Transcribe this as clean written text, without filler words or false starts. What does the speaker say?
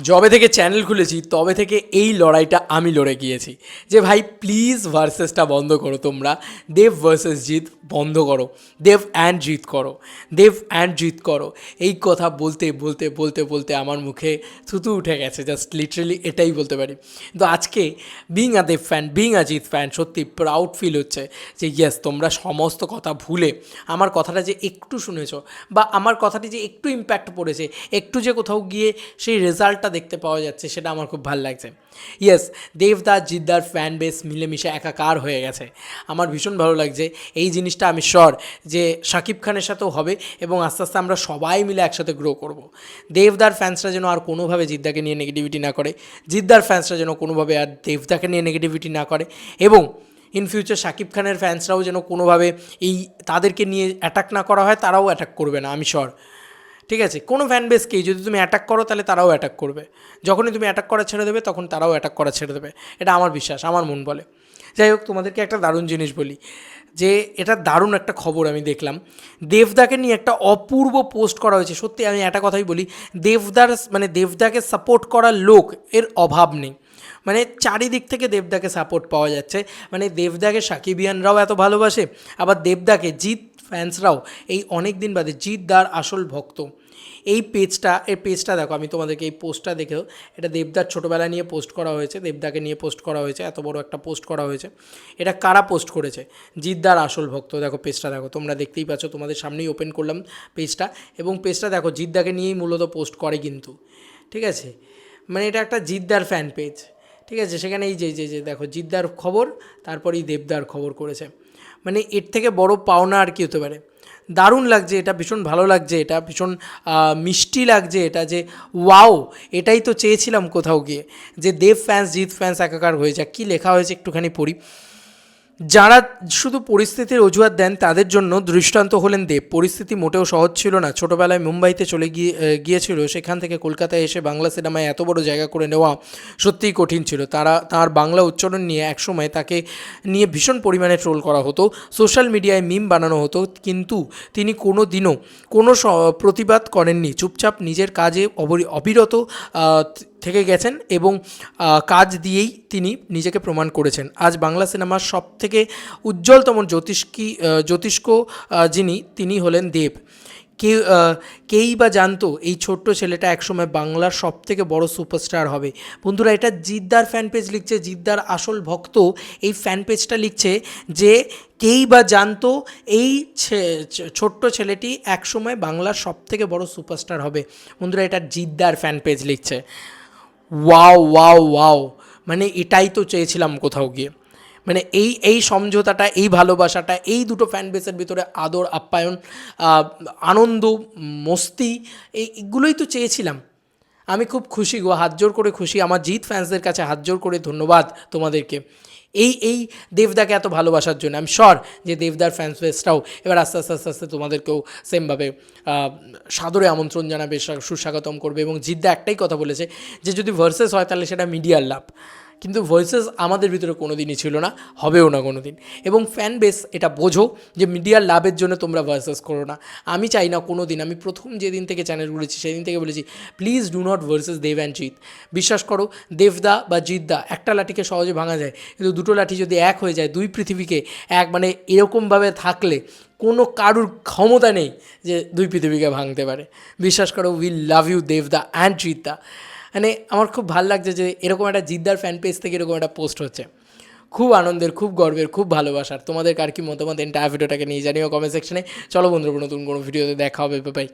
যবে থেকে চ্যানেল খুলেছি তবে থেকে এই লড়াইটা আমি লড়ে গিয়েছি যে ভাই প্লিজ ভার্সেসটা বন্ধ করো, তোমরা দেব ভার্সেস জিৎ বন্ধ করো, দেব অ্যান্ড জিৎ করো, দেব অ্যান্ড জিৎ করো। এই কথা বলতে বলতে বলতে বলতে আমার মুখে থুতু উঠে গেছে, জাস্ট লিটারেলি এটাই বলতে পারি। তো আজকে being a Dev fan, being a Jeet fan, সত্যি প্রাউড ফিল হচ্ছে যে ইয়েস, তোমরা সমস্ত কথা ভুলে আমার কথাটা যে একটু শুনেছো বা আমার কথাটি যে একটু ইম্প্যাক্ট পড়েছে, একটু যে কোথাও গিয়ে সেই রেজাল্টটা দেখতে পাওয়া যাচ্ছে, সেটা আমার খুব ভালো লাগছে। ইয়েস, দেবদা জিদ্দার ফ্যান বেস মিলেমিশে একাকার হয়ে গেছে। আমার ভীষণ ভালো লাগছে এই জিনিসটা। আমি শিওর যে শাকিব খানের সাথেও হবে এবং আস্তে আস্তে আমরা সবাই মিলে একসাথে গ্রো করব। দেবদার ফ্যান্সরা যেন আর কোনোভাবে জিদ্দাকে নিয়ে নেগেটিভিটি না করে, জিদ্দার ফ্যান্সরা যেন কোনোভাবে আর দেবদাকে নিয়ে নেগেটিভিটি না করে, এবং ইন ফিউচার শাকিব খানের ফ্যান্সরাও যেন কোনোভাবে এই তাদেরকে নিয়ে অ্যাটাক না করা হয়, তারাও অ্যাটাক করবে না, আমি শিওর। ঠিক আছে, কোনো ফ্যান বেসকেই যদি তুমি অ্যাটাক করো তাহলে তারাও অ্যাটাক করবে। যখনই তুমি অ্যাটাক করা ছেড়ে দেবে তখন তারাও অ্যাটাক করা ছেড়ে দেবে, এটা আমার বিশ্বাস, আমার মন বলে। যাই হোক, তোমাদেরকে একটা দারুণ জিনিস বলি যে এটা দারুণ একটা খবর আমি দেখলাম। দেবদাকে নিয়ে একটা অপূর্ব পোস্ট করা হয়েছে। সত্যি আমি একটা কথাই বলি, দেবদাকে সাপোর্ট করার লোক এর অভাব নেই। মানে চারিদিক থেকে দেবদাকে সাপোর্ট পাওয়া যাচ্ছে। মানে দেবদাকে সাকিবিয়ানরাও এত ভালোবাসে, আবার দেবদাকে জিৎ ফ্যান্সরাও এই অনেক দিন বাদে জিৎদার আসল ভক্ত। এই পেজটা দেখো, আমি তোমাদেরকে এই পোস্টটা দেখেও, এটা দেবদার ছোটোবেলা নিয়ে পোস্ট করা হয়েছে, দেবদাকে নিয়ে পোস্ট করা হয়েছে, এত বড় একটা পোস্ট করা হয়েছে। এটা কারা পোস্ট করেছে? জিৎদার আসল ভক্ত। দেখো পেজটা দেখো, তোমরা দেখতেই পাচ্ছ, তোমাদের সামনেই ওপেন করলাম পেজটা, এবং পেজটা দেখো জিৎদাকে নিয়েই মূলত পোস্ট করে কিন্তু। ঠিক আছে, মানে এটা একটা জিৎদার ফ্যান পেজ। ঠিক আছে, সেখানে এই যে দেখো জিদ্দার খবর, তারপরেই দেবদার খবর করেছে। মানে এর থেকে বড় পাওনা আর কি হতে পারে? দারুণ লাগছে এটা, ভীষণ ভালো লাগছে এটা, ভীষণ মিষ্টি লাগছে এটা, যে ওয়াও, এটাই তো চেয়েছিলাম কোথাও গিয়ে, যে দেব ফ্যান্স জিৎ ফ্যান্স একাকার হয়ে যাক। কী লেখা হয়েছে একটুখানি পড়ি। যারা শুধু পরিস্থিতির অজুহাত দেন তাদের জন্য দৃষ্টান্ত হলেন দেব। পরিস্থিতি মোটেও সহজ ছিল না। ছোটোবেলায় মুম্বাইতে চলে গিয়েছিল, সেখান থেকে কলকাতায় এসে বাংলা সিনেমায় এত বড় জায়গা করে নেওয়া সত্যিই কঠিন ছিল। তার বাংলা উচ্চারণ নিয়ে একসময় তাকে নিয়ে ভীষণ পরিমাণে ট্রোল করা হতো, সোশ্যাল মিডিয়ায় মিম বানানো হতো, কিন্তু তিনি কোনো দিনও কোনো প্রতিবাদ করেননি। চুপচাপ নিজের কাজে অবিরত থেকে গেছেন এবং কাজ দিয়েই তিনি নিজেকে প্রমাণ করেছেন। আজ বাংলা সিনেমার সব থেকে উজ্জ্বলতম জ্যোতিষ্ক তিনি হলেন দেব। কেই বা জানতো এই ছোট্ট ছেলেটা একসময় বাংলার সব থেকে বড় সুপারস্টার হবে। বন্ধুরা, এটা জিদ্দার ফ্যান পেজ লিখছে, জিদ্দার আসল ভক্ত এই ফ্যান পেজটা লিখছে যে কেই বা জানতো এই ছোট্ট ছেলেটি একসময় বাংলার সব থেকে বড় সুপারস্টার হবে। বন্ধুরা, এটা জিদ্দার ফ্যান পেজ লিখছে। ওয়াও ওয়াও ওয়াও, মানে এটাই তো চেয়েছিলাম কোথাও গিয়ে। মানে এই সমঝোতাটা, এই ভালোবাসাটা, এই দুটো ফ্যান বেসের ভিতরে আদর আপ্যায়ন, আনন্দ, মস্তি, এইগুলোই তো চেয়েছিলাম। আমি খুব খুশি গো, হাত জোর করে খুশি। আমার জিৎ ফ্যান্সদের কাছে হাত জোর করে ধন্যবাদ তোমাদেরকে এই দেবদাকে এত ভালোবাসার জন্য। আমি শিওর যে দেবদার ফ্যান্স বেসটাও এবার আস্তে আস্তে আস্তে আস্তে তোমাদেরকেও সেমভাবে সাদরে আমন্ত্রণ জানাবে, সুস্বাগতম করবে। এবং জিদ্দা একটাই কথা বলেছে যে যদি ভার্সেস হয় তাহলে সেটা মিডিয়ার লাভ, কিন্তু ভয়েসেস আমাদের ভিতরে কোনো দিনই ছিল না, হবেও না কোনো দিন। এবং ফ্যান বেস এটা বোঝো যে মিডিয়ার লাভের জন্য তোমরা ভার্সেস করো না। আমি চাই না কোনো দিন, আমি প্রথম যেদিন থেকে চ্যানেল খুলেছি সেদিন থেকে বলেছি, please do not versus Dev and Jeet. বিশ্বাস করো, দেবদা বা জিৎদা একটা লাঠিকে সহজে ভাঙা যায়, কিন্তু দুটো লাঠি যদি এক হয়ে যায়, দুই পৃথিবীকে এক, মানে এরকমভাবে থাকলে কোনো কারুর ক্ষমতা নেই যে দুই পৃথিবীকে ভাঙতে পারে। বিশ্বাস করো, উই লাভ ইউ দেবদা অ্যান্ড জিৎদা। মানে আমার খুব ভালো লাগছে যে এরকম একটা জিদ্দার ফ্যান পেজ থেকে এরকম একটা পোস্ট হচ্ছে। খুব আনন্দের, খুব গর্বের, খুব ভালোবাসার। তোমাদের কার কি মতামত এন্টায়ার ভিডিওটাকে নিয়ে জানিও কমেন্ট সেকশনে। চলো বন্ধুরা, নতুন কোনো ভিডিওতে দেখা হবে, বাই।